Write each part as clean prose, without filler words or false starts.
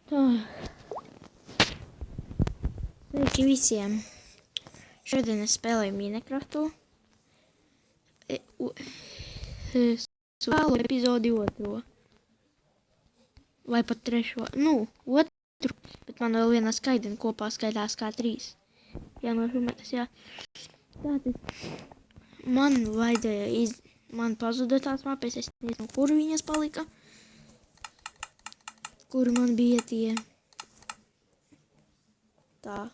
Tā, sveiki visiem! Šodien es spēlēju Minecraftu. Spēlēju epizodi 2. Vai pat 3. Otru, bet man vēl viena skaidina kopā skaidās kā 3. Jā, nošumetas, jā. Tātad man vajadzēja man pazuda tās mapes, es nezinu, kur viņas palika. Kur man bija tie. Tā.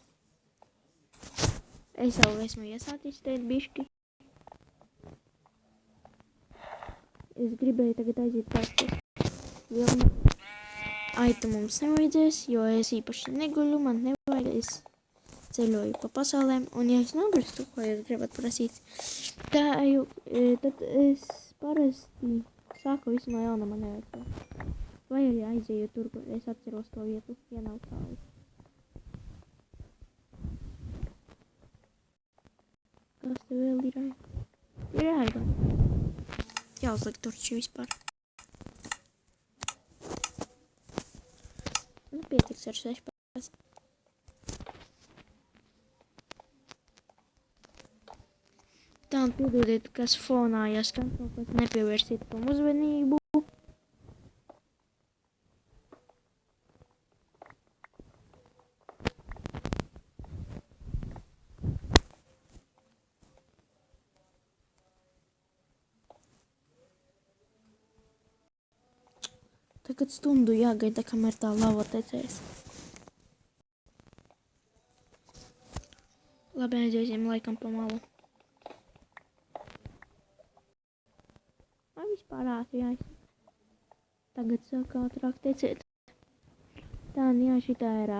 Es jau esmu iesācis tēt bišķi. Es gribēju tagad aiziet pārsties vilnu. Aita mums nevajadzēs, jo es īpaši neguļu, man nevajag, es ceļoju pa pasaulēm. Un ja es nogristu, ko jūs gribat prasīt, tad es parasti sāku visu no jauna, man nevajag to. Vai arī aizēju tur, kur es atceros to vietu, ja nav tālu. Kas te vēl ir? Ir ēda. Jāuzliek turči vispār. Nu, pietiks ar 16. Tā, un piedodiet, kas fonā, ja skan kaut kas, nepievērsiet tam uzmanību. Tagad stundu jāgaida, kamēr tā lava tecēs. Labi, aiziesim laikam pa malu. Vai vispār ātri jāiet? Tagad sāk ātrāk tecēt. Tā, jā, šitā ir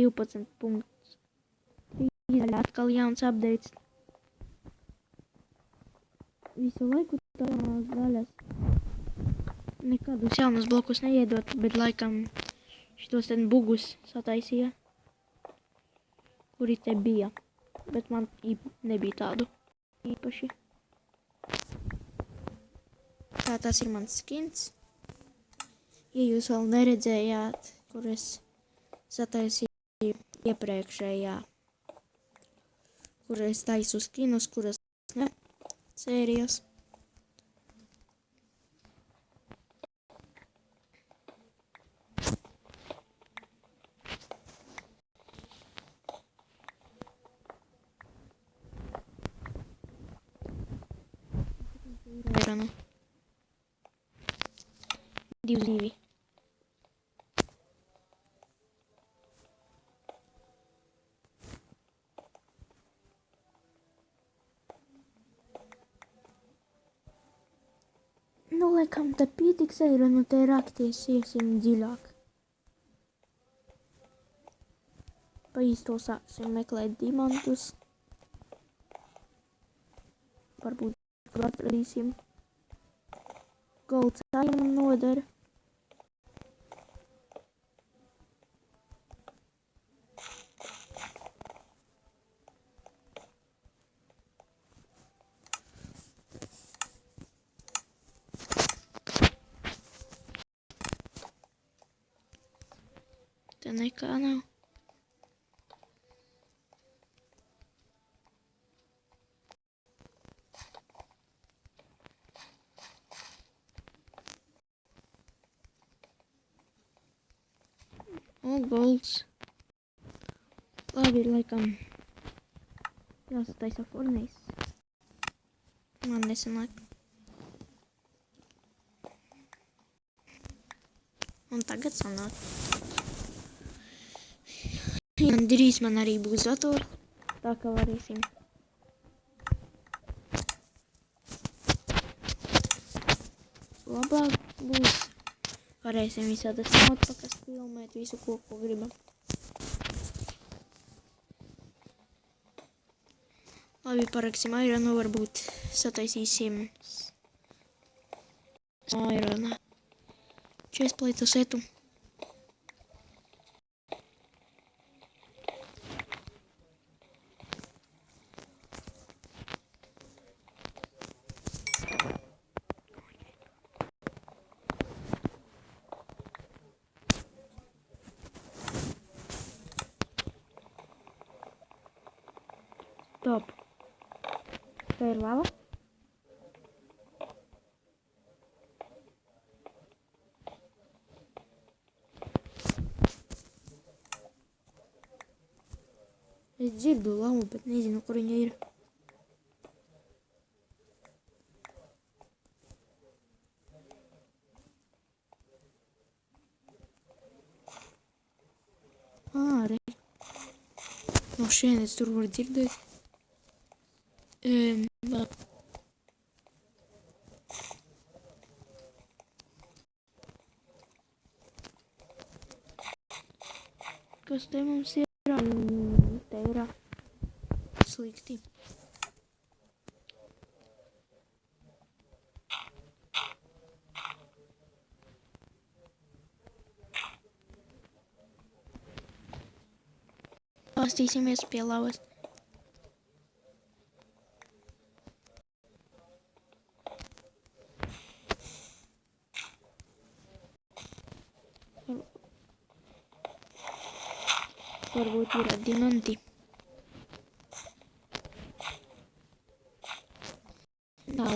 12.3. Atkal jauns updates. Visu laiku tā daļas. Nekādus jaunus blokus neiedot, bet laikam šitos ten bugus sataisīja, kuri te bija, bet man nebija tādu īpaši. Tā, tas ir mans skins. Ja jūs vēl neredzējāt, kur es sataisīju iepriekšējā, kur es taisu skinus, kuras ne sērijas. Verano. 2. Nu, laikam, te pietiks eiro, nu te rakties, iesim dziļāk. Pa īsto sāksim meklēt diamantus. Varbūt atradīsim. Golds arī man nodara. Te nekā nav. Golds. Labi, laikam jāsataisa fornijas. Man nesanāk. Un tagad sanāk. Drīz man arī būs datori, tā kā varēsim. Labāk būs. Varēsim visādas notpakas filmēt, visu ko gribam. Labi, paraksim aironu, varbūt sataisīsim airona chestplate setu. Te ir lava. Es dzirdu lavu, bet nezinu, kur viņa ir. Re. No šienes tur var dzirdēt. Kas te mums ir? Te ir slikti. Pastīsimies pie lavas. Varbūt ir diamanti. Nav.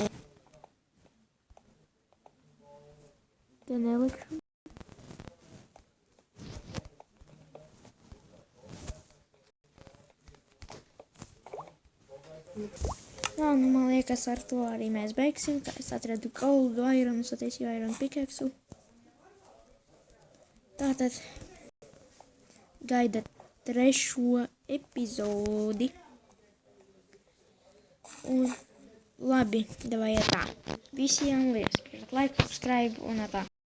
Te nelikšu. Jā, nu man liekas, ar to arī mēs beigsim. Kā es atradu goldu ironu, sataisīju ironu pikeksu. Tātad gaida 3. epizodi. Un labi, davai tā. Visiem liels. Like, subscribe un tā.